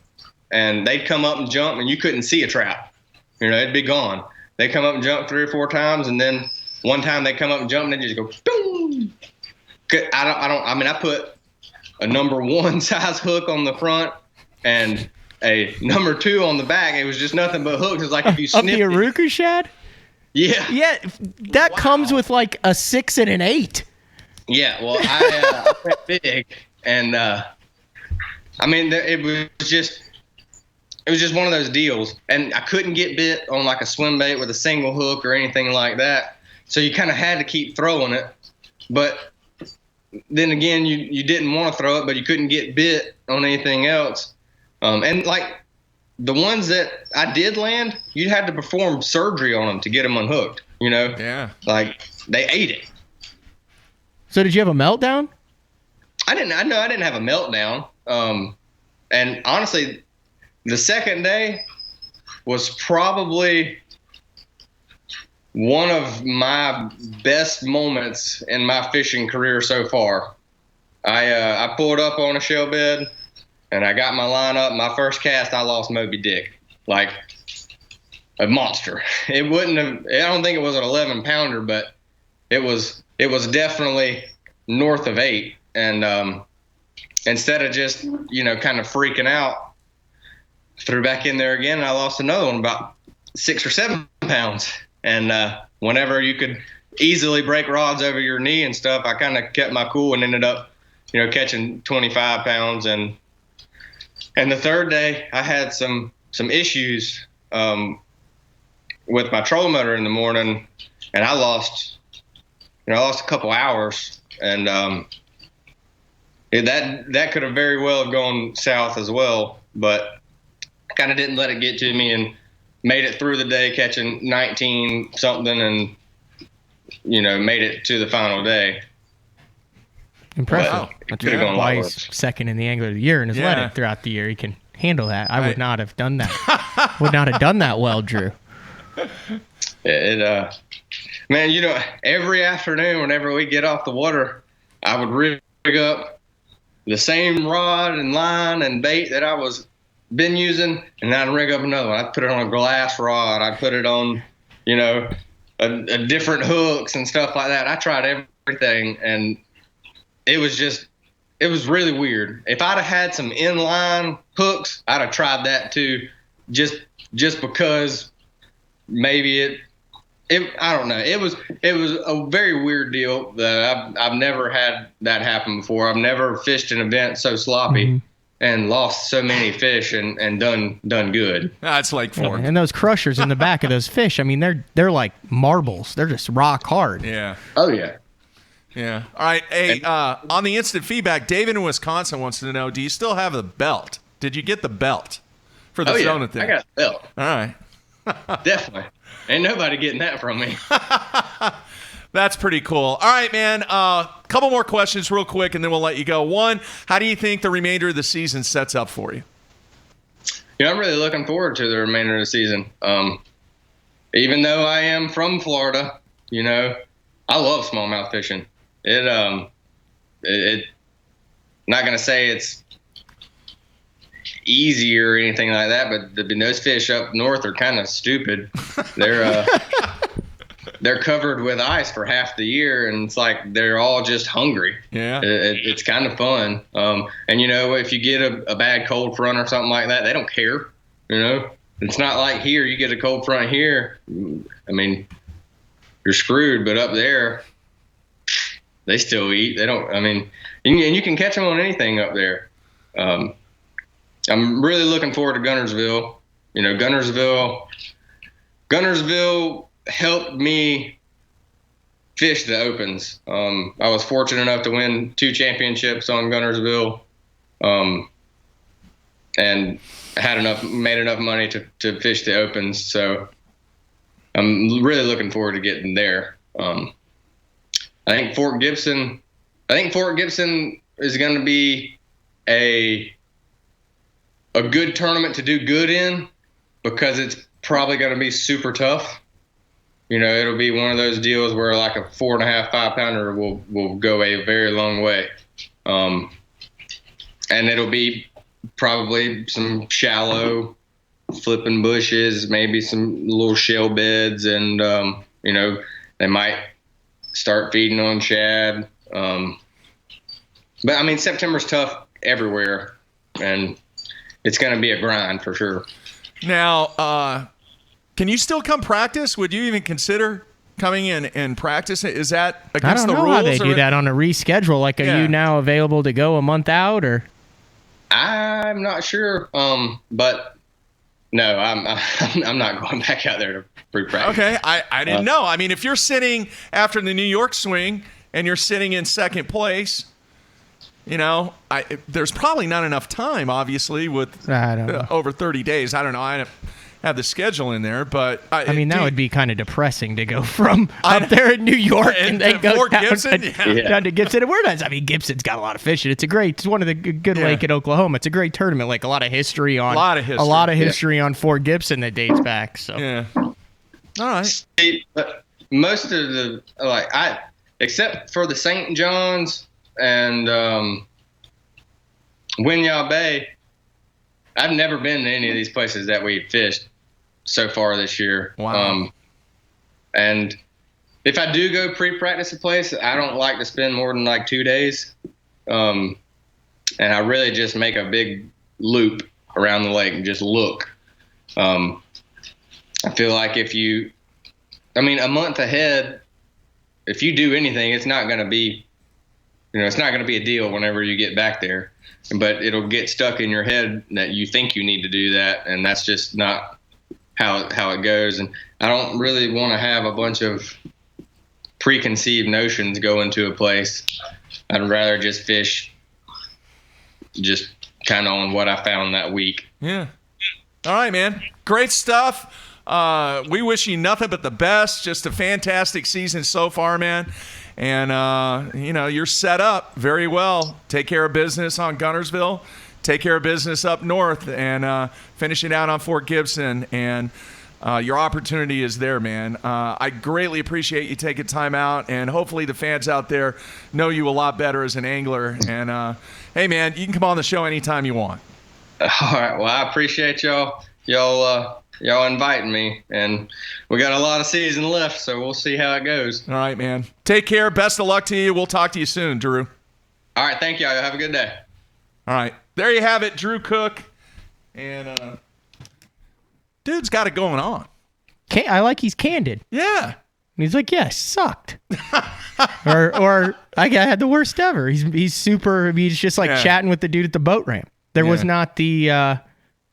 and they'd come up and jump, and you couldn't see a trap. It'd be gone. They come up and jump 3 or 4 times, and then one time they come up and jump, and they just go boom. I mean, I put a number 1 size hook on the front and a number 2 on the back. It was just nothing but hooks. It's like if you snipped the Aruku shad? Yeah. Yeah, that comes with like a 6 and an 8. Yeah, well, I went big, and I mean, it was just one of those deals, and I couldn't get bit on like a swim bait with a single hook or anything like that. So you kind of had to keep throwing it, but then again, you didn't want to throw it, but you couldn't get bit on anything else. And like the ones that I did land, you had to perform surgery on them to get them unhooked. You know? Yeah. Like they ate it. So did you have a meltdown? I didn't have a meltdown. And honestly, the second day was probably one of my best moments in my fishing career so far. I pulled up on a shell bed and I got my line up. My first cast, I lost Moby Dick, like a monster. I don't think it was an 11 pounder, but it was definitely north of 8. And instead of just, kind of freaking out, threw back in there again, and I lost another one about 6 or 7 pounds. And whenever you could easily break rods over your knee and stuff, I kind of kept my cool and ended up, catching 25 pounds. And the third day, I had some issues with my trolling motor in the morning, and I lost a couple hours, and that could have very well have gone south as well, but I kind of didn't let it get to me and made it through the day catching 19 something, and made it to the final day. Impressive. Wow. That's Could've gone a lot why worse. he's second in the angler of the year and has led Yeah. it throughout the year. He can handle that. I would not have done that. Would not have done that well, Drew. Man, every afternoon whenever we get off the water, I would rig up the same rod and line and bait that I was been using, and I'd rig up another one. I'd put it on a glass rod. I'd put it on, a different hooks and stuff like that. I tried everything, and it was really weird. If I'd have had some inline hooks, I'd have tried that too, just because maybe I don't know. It was a very weird deal that I've never had that happen before. I've never fished an event so sloppy and lost so many fish and done good. That's Lake Fork. And those crushers in the back of those fish, I mean, they're like marbles. They're just rock hard. Yeah. Oh yeah. Yeah. All right. Hey, on the instant feedback, David in Wisconsin wants to know, do you still have the belt? Did you get the belt for the Zona thing? I got the belt. All right. Definitely. Ain't nobody getting that from me. That's pretty cool. All right, man. Couple more questions real quick, and then we'll let you go. One, how do you think the remainder of the season sets up for you? I'm really looking forward to the remainder of the season. Even though I am from Florida, I love smallmouth fishing. Not going to say it's easy or anything like that, but those fish up north are kind of stupid. They're covered with ice for half the year, and it's like they're all just hungry. Yeah. It's kind of fun. And if you get a bad cold front or something like that, they don't care. It's not like here, you get a cold front here, I mean, you're screwed, but up there, they still eat. They don't, and you can catch them on anything up there. I'm really looking forward to Guntersville. Guntersville helped me fish the opens. I was fortunate enough to win 2 championships on Guntersville, and made enough money to fish the opens. So I'm really looking forward to getting there. I think Fort Gibson is going to be a good tournament to do good in, because it's probably going to be super tough. It'll be one of those deals where like a 4.5, 5 pounder will go a very long way. And it'll be probably some shallow flipping bushes, maybe some little shell beds, and they might start feeding on shad. But I mean, September's tough everywhere, and it's going to be a grind for sure. Now, can you still come practice? Would you even consider coming in and practice? Is that against the rules? I don't know how they do that on a reschedule. Like, are you now available to go a month out, or? I'm not sure. But no, I'm not going back out there to pre-practice. Okay, I didn't know. I mean, if you're sitting after the New York swing and you're sitting in second place, you know, there's probably not enough time, obviously, with over 30 days. I don't know. I have the schedule in there, but I mean, that would be kind of depressing to go from up there in New York and then go down to Gibson. And we're not. I mean, Gibson's got a lot of fishing. It's one of the good lake in Oklahoma. It's a great tournament. Like a lot of history on a lot of history on Fort Gibson that dates back. So yeah. All right. But most of the except for the St. John's and Winyah Bay, I've never been to any of these places that we fished so far this year. Wow. And if I do go pre-practice a place, I don't like to spend more than like 2 days. And I really just make a big loop around the lake and just look. I feel like a month ahead, if you do anything, it's not going to be, it's not going to be a deal whenever you get back there. But it'll get stuck in your head that you think you need to do that, and that's just not how it goes. And I don't really want to have a bunch of preconceived notions go into a place. I'd rather just fish just kind of on what I found that week. Yeah. All right, man. Great stuff. We wish you nothing but the best. Just a fantastic season so far, man. And, you're set up very well. Take care of business on Guntersville. Take care of business up north and finish it out on Fort Gibson. And your opportunity is there, man. I greatly appreciate you taking time out. And hopefully the fans out there know you a lot better as an angler. And, hey, man, you can come on the show anytime you want. All right. Well, I appreciate y'all inviting me, and we got a lot of season left, so we'll see how it goes. All right, man. Take care. Best of luck to you. We'll talk to you soon, Drew. All right. Thank you. Have a good day. All right. There you have it, Drew Cook. And dude's got it going on. I like he's candid. Yeah. He's like, yeah, sucked. or I had the worst ever. He's super. He's just like chatting with the dude at the boat ramp. There was not the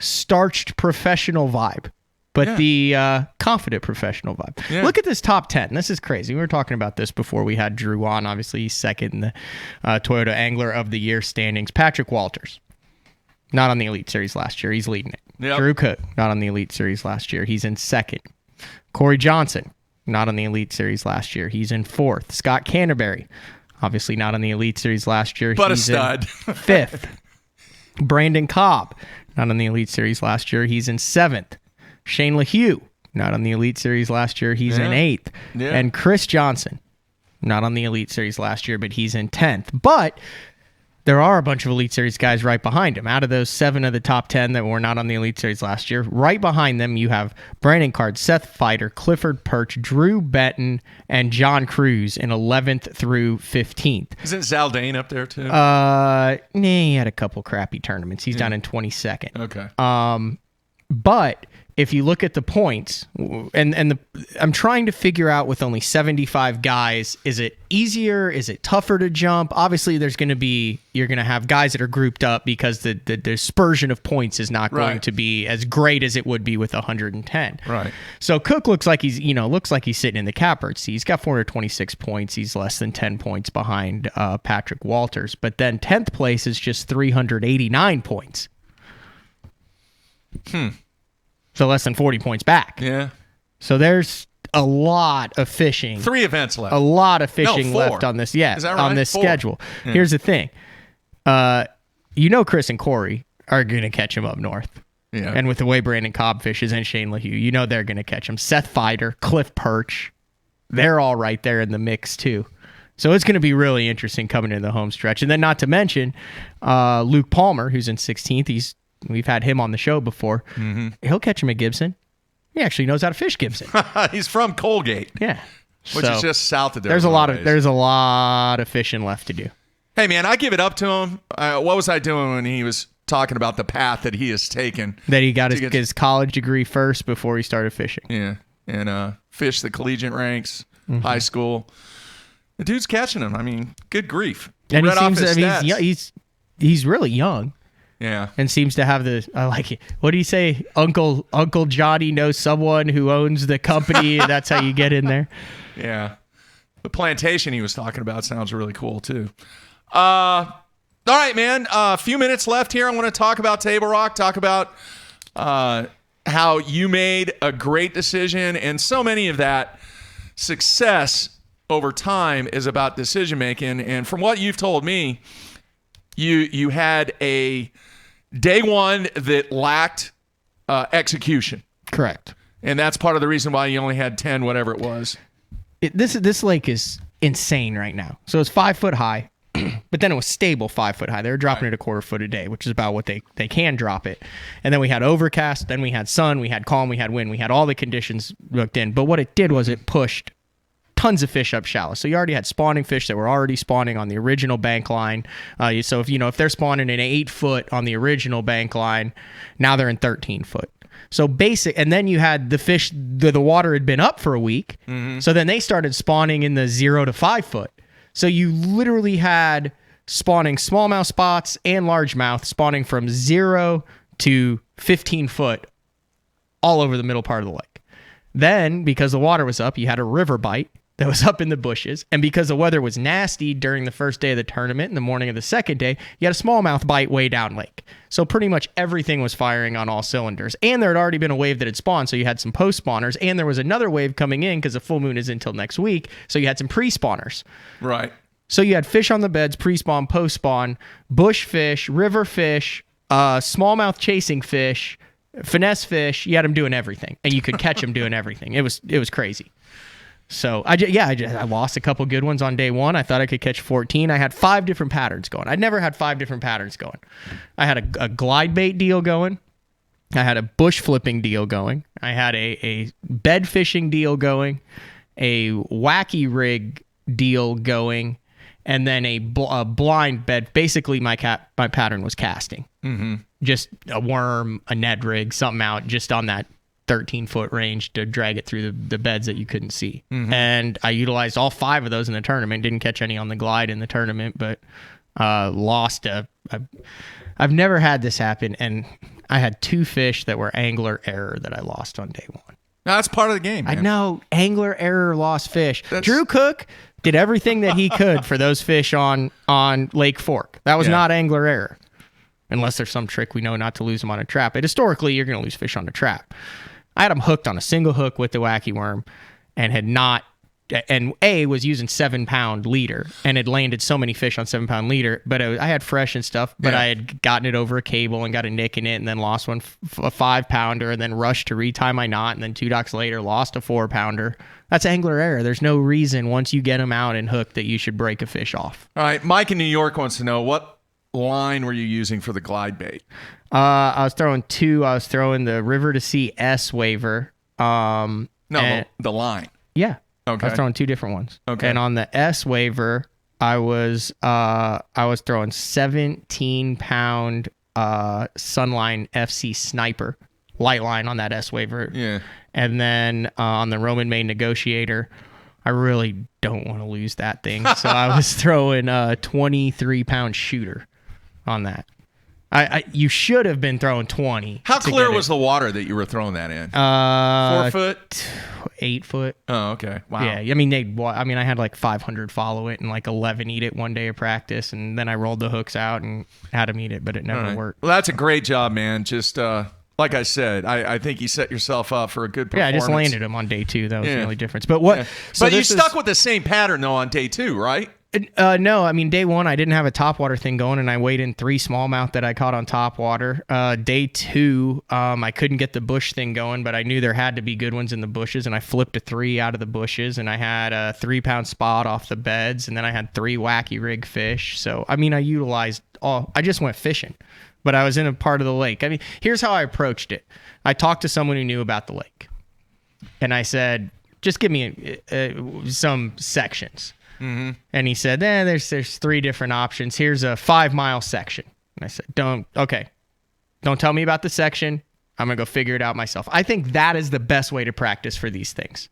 starched professional vibe, but the confident professional vibe. Yeah. Look at this top 10. This is crazy. We were talking about this before we had Drew on. Obviously, he's second in the Toyota Angler of the Year standings. Patrick Walters, not on the Elite Series last year. He's leading it. Yep. Drew Cook, not on the Elite Series last year. He's in second. Corey Johnson, not on the Elite Series last year. He's in fourth. Scott Canterbury, obviously not on the Elite Series last year. But he's a stud. In fifth. Brandon Cobb, not on the Elite Series last year. He's in seventh. Shane LaHue, not on the Elite Series last year. He's in eighth. Yeah. And Chris Johnson, not on the Elite Series last year, but he's in 10th. But there are a bunch of Elite Series guys right behind him. Out of those 7 of the top 10 that were not on the Elite Series last year, right behind them you have Brandon Card, Seth Fighter, Clifford Perch, Drew Benton, and John Cruz in 11th through 15th. Isn't Zaldane up there too? He had a couple crappy tournaments. He's down in 22nd. Okay. But if you look at the points, I'm trying to figure out with only 75 guys, is it easier? Is it tougher to jump? Obviously, you're going to have guys that are grouped up because the dispersion of points is not going to be as great as it would be with 110. Right. So Cook looks like he's sitting in the catbird seat. He's got 426 points. He's less than 10 points behind Patrick Walters. But then 10th place is just 389 points. So less than 40 points back. Yeah. So there's a lot of fishing. 3 events left. A lot of fishing 4. left on this. Yeah, Is that right? on this 4. schedule. Yeah. Here's the thing. Chris and Corey are going to catch him up north. Yeah. And with the way Brandon Cobb fishes and Shane LaHue, they're going to catch him. Seth Fighter, Cliff Perch, they're all right there in the mix too. So it's going to be really interesting coming into the home stretch. And then not to mention Luke Palmer, who's in 16th. We've had him on the show before. Mm-hmm. He'll catch him at Gibson. He actually knows how to fish Gibson. He's from Colgate. Yeah. Which is just south of there. There's a lot of fishing left to do. Hey, man, I give it up to him. What was I doing when he was talking about the path that he has taken? That he got his college degree first before he started fishing. Yeah, and fished the collegiate ranks, high school. The dude's catching him. I mean, good grief. And he's really young. Yeah. And seems to have I like it. What do you say? Uncle Johnny knows someone who owns the company. And that's how you get in there. Yeah. The plantation he was talking about sounds really cool too. All right, man. A few minutes left here. I want to talk about Table Rock, talk about how you made a great decision. And so many of that success over time is about decision making. And from what you've told me, you had a day one that lacked execution. Correct. And that's part of the reason why you only had 10, whatever it was. This lake is insane right now. So it's 5 foot high, but then it was stable 5 foot high. They were dropping it a quarter foot a day, which is about what they can drop it. And then we had overcast, then we had sun, we had calm, we had wind, we had all the conditions looked in. But what it did was it pushed tons of fish up shallow. So you already had spawning fish that were already spawning on the original bank line. So if they're spawning in 8 foot on the original bank line, now they're in 13 foot. So and then you had the fish, the water had been up for a week. Mm-hmm. So then they started spawning in the 0 to 5 foot. So you literally had spawning smallmouth spots and largemouth spawning from 0 to 15 foot all over the middle part of the lake. Then, because the water was up, you had a river bite that was up in the bushes. And because the weather was nasty during the first day of the tournament and the morning of the second day, you had a smallmouth bite way down lake. So pretty much everything was firing on all cylinders. And there had already been a wave that had spawned, so you had some post-spawners. And there was another wave coming in because the full moon is until next week, so you had some pre-spawners. Right. So you had fish on the beds, pre-spawn, post-spawn, bush fish, river fish, smallmouth chasing fish, finesse fish. You had them doing everything. And you could catch them doing everything. It was crazy. So I lost a couple good ones on day one. I thought I could catch 14. I had 5 different patterns going. I'd never had 5 different patterns going. I had a glide bait deal going. I had a bush flipping deal going. I had a bed fishing deal going, a wacky rig deal going, and then a blind bed. Basically, my pattern was casting. Mm-hmm. Just a worm, a Ned rig, something out just on that 13-foot range to drag it through the beds that you couldn't see. Mm-hmm. And I utilized all 5 of those in the tournament. Didn't catch any on the glide in the tournament, but lost I've never had this happen, and I had 2 fish that were angler error that I lost on day one. No, that's part of the game, man. I know. Angler error, lost fish. Drew Cook did everything that he could for those fish on Lake Fork. That was not angler error. Unless there's some trick we know not to lose them on a trap. But historically, you're going to lose fish on a trap. I had them hooked on a single hook with the wacky worm and was using 7-pound leader and had landed so many fish on 7-pound leader, but I had fresh and stuff, but I had gotten it over a cable and got a nick in it and then lost a 5-pounder and then rushed to retie my knot and then 2 docks later lost a 4-pounder. That's angler error. There's no reason once you get them out and hooked that you should break a fish off. All right. Mike in New York wants to know, what line were you using for the glide bait? I was throwing 2. I was throwing the River to Sea S waiver. The line. Yeah. Okay. I was throwing 2 different ones. Okay. And on the S waiver, I was throwing 17-pound Sunline FC Sniper light line on that S waiver. Yeah. And then on the Roman Main Negotiator, I really don't want to lose that thing, so I was throwing a 23-pound shooter on that. You should have been throwing 20. How clear was the water that you were throwing that in? 4 foot? 8 foot. Oh, okay. Wow. Yeah, I had like 500 follow it and like 11 eat it one day of practice, and then I rolled the hooks out and had them eat it, but it never worked. Well, that's a great job, man. Just like I said, I think you set yourself up for a good performance. Yeah, I just landed them on day 2. That was the only difference. But what? Yeah. So you stuck with the same pattern though on day 2, right? No, I mean, day 1, I didn't have a topwater thing going, and I weighed in 3 smallmouth that I caught on topwater. Day 2, I couldn't get the bush thing going, but I knew there had to be good ones in the bushes, and I flipped a 3 out of the bushes, and I had a 3-pound spot off the beds, and then I had 3 wacky rig fish. So, I mean, I utilized I just went fishing, but I was in a part of the lake. I mean, here's how I approached it. I talked to someone who knew about the lake, and I said, just give me some sections. Mm-hmm. And he said, there's 3 different options. Here's a 5-mile section. And I said, don't tell me about the section. I'm going to go figure it out myself. I think that is the best way to practice for these things.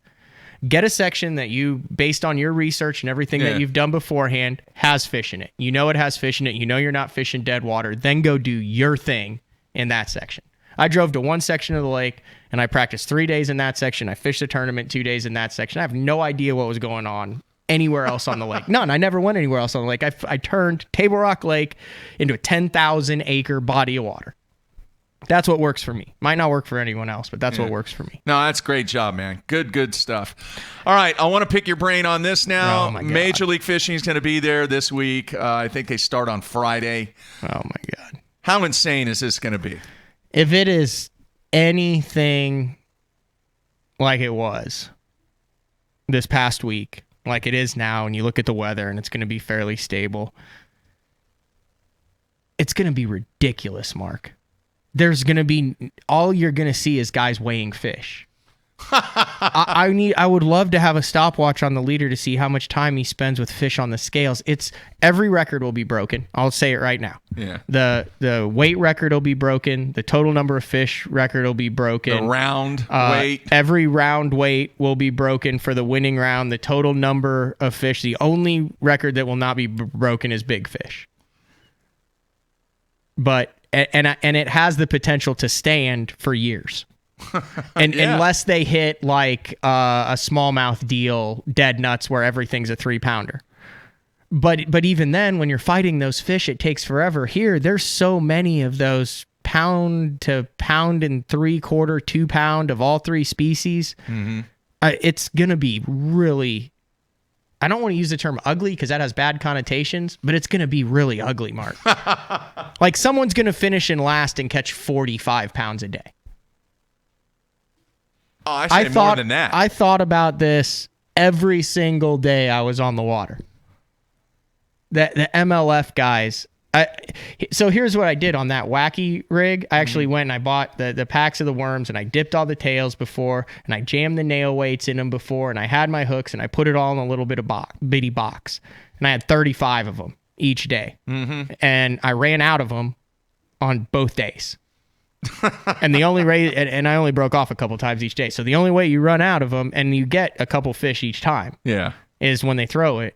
Get a section that you, based on your research and everything that you've done beforehand, has fish in it. You know it has fish in it. You know you're not fishing dead water. Then go do your thing in that section. I drove to one section of the lake, and I practiced 3 days in that section. I fished a tournament 2 days in that section. I have no idea what was going on anywhere else on the lake. None. I never went anywhere else on the lake. I turned Table Rock Lake into a 10,000-acre body of water. That's what works for me. Might not work for anyone else, but that's what works for me. No, that's great job, man. Good stuff. All right, I want to pick your brain on this now. Oh, my God. Major League Fishing is going to be there this week. I think they start on Friday. Oh, my God. How insane is this going to be? If it is anything like it was this past week, like it is now, and you look at the weather and it's going to be fairly stable, it's going to be ridiculous, Mark. There's going to be, all you're going to see is guys weighing fish. I would love to have a stopwatch on the leader to see how much time he spends with fish on the scales. Every record will be broken. I'll say it right now. Yeah. The weight record will be broken. The total number of fish record will be broken. The round weight. Every round weight will be broken for the winning round. The total number of fish. The only record that will not be broken is big fish. But and it has the potential to stand for years. And unless they hit like a smallmouth deal, dead nuts, where everything's a 3-pounder. But even then, when you're fighting those fish, it takes forever. Here, there's so many of those pound to pound and 3/4, 2 pound of all 3 species. Mm-hmm. It's gonna be really. I don't want to use the term ugly because that has bad connotations, but it's going to be really ugly, Mark. Like someone's going to finish in last and catch 45 pounds a day. Oh, I say more than that. I thought about this every single day I was on the water. The MLF guys. So here's what I did on that wacky rig. I actually went and I bought the packs of the worms, and I dipped all the tails before, and I jammed the nail weights in them before, and I had my hooks, and I put it all in a little bit of bitty box. And I had 35 of them each day. Mm-hmm. And I ran out of them on both days. And the only way, and I only broke off a couple times each day. So the only way you run out of them, and you get a couple fish each time, is when they throw it.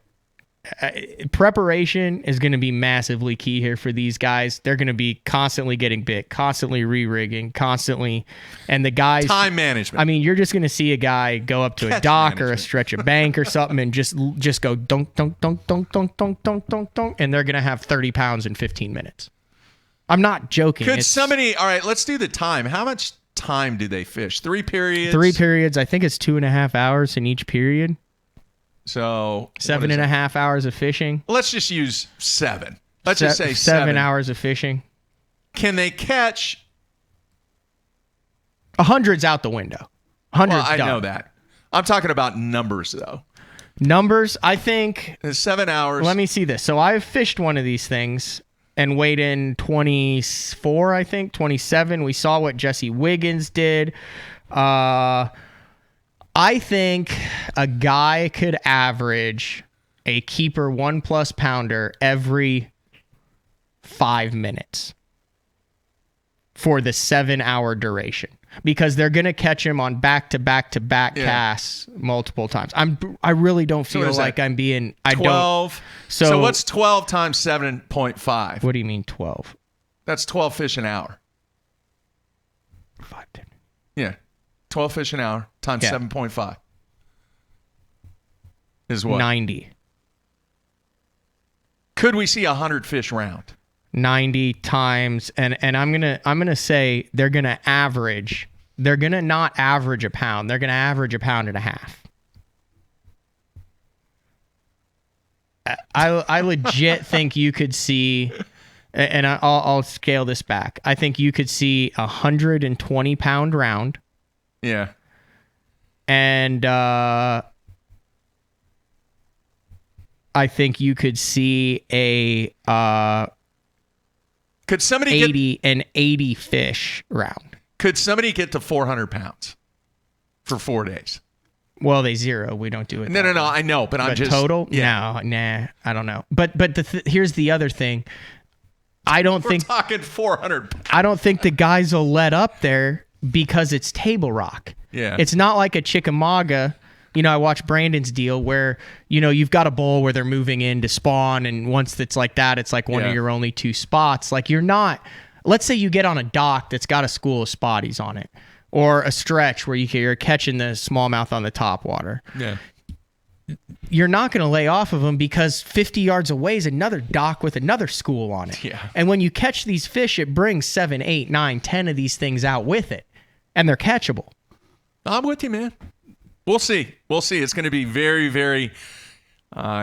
Preparation is going to be massively key here for these guys. They're going to be constantly getting bit, constantly re-rigging, constantly. And the guys... Time management. I mean, you're just going to see a guy go up to a dock or a stretch of bank or something and just go dunk, dunk, dunk, dunk, dunk, dunk, dunk, dunk, dunk, and they're going to have 30 pounds in 15 minutes. I'm not joking. Could somebody... All right, let's do the time. How much time do they fish? 3 periods? 3 periods. I think it's 2.5 hours in each period. So 7.5 hours of fishing. Let's just use 7. Let's just say 7 hours of fishing. Can they catch? 100's out the window. 100's well, I done. know that. I'm talking about numbers, though. Numbers, I think. 7 hours. Let me see this. So I've fished one of these things and weighed in 24, I think, 27. We saw what Jesse Wiggins did. I think a guy could average a keeper 1+ pounder every 5 minutes for the 7-hour duration, because they're going to catch him on back-to-back-to-back casts multiple times. I really don't feel like I'm being... 12. So what's 12 times 7.5? What do you mean 12? That's 12 fish an hour. 5, 10. Yeah. 12 fish an hour times 7.5 is what? 90. Could we see 100 fish round? 90 times, and I'm gonna say they're gonna average. They're gonna not average a pound. They're gonna average a pound and a half. I legit think you could see, and I'll scale this back. I think you could see 120 pound round. Yeah. And I think you could see a could somebody 80 fish round. Could somebody get to 400 pounds for 4 days? Well, they zero. We don't do it. No. I know, but I'm just total. Yeah. No, nah. I don't know. But here's the other thing. We're talking 400. I don't think the guys will let up there because it's table rock. Yeah. It's not like a Chickamauga. I watched Brandon's deal where, you've got a bowl where they're moving in to spawn, and once it's like that, it's like one of your only 2 spots. Like you're not, let's say you get on a dock that's got a school of spotties on it, or a stretch where you're catching the smallmouth on the top water. Yeah. You're not going to lay off of them because 50 yards away is another dock with another school on it. Yeah. And when you catch these fish, it brings 7, 8, 9, 10 of these things out with it, and they're catchable. I'm with you, man. We'll see. It's going to be very, very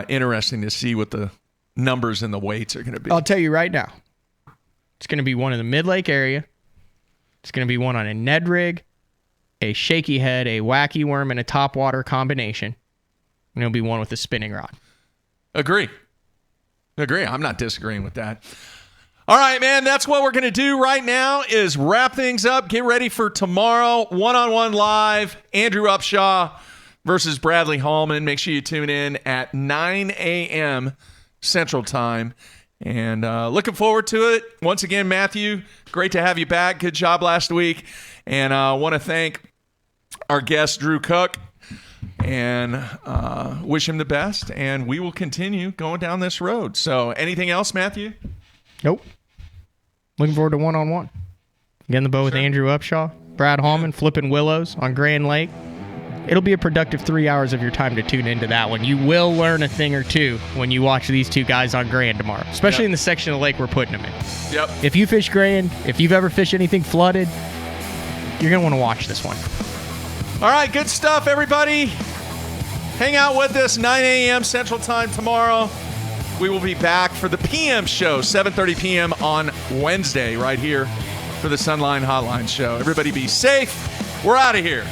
interesting to see what the numbers and the weights are going to be. I'll tell you right now. It's going to be one in the mid-lake area. It's going to be one on a Ned rig, a shaky head, a wacky worm, and a topwater combination. And it'll be one with a spinning rod. Agree. I'm not disagreeing with that. All right, man, that's what we're going to do right now is wrap things up. Get ready for tomorrow, one-on-one live, Andrew Upshaw versus Bradley Hallman. Make sure you tune in at 9 a.m. Central Time. And looking forward to it. Once again, Matthew, great to have you back. Good job last week. And I want to thank our guest, Drew Cook, and wish him the best. And we will continue going down this road. So anything else, Matthew? Nope. Looking forward to one-on-one. Get in the boat with Andrew Upshaw, Brad Hallman, flipping willows on Grand Lake. It'll be a productive 3 hours of your time to tune into that one. You will learn a thing or two when you watch these 2 guys on Grand tomorrow, especially in the section of the lake we're putting them in. Yep. If you fish Grand, if you've ever fished anything flooded, you're going to want to watch this one. All right, good stuff, everybody. Hang out with us 9 a.m. Central Time tomorrow. We will be back for the PM show, 7:30 p.m. on Wednesday, right here for the Sunline Hotline show. Everybody be safe. We're out of here.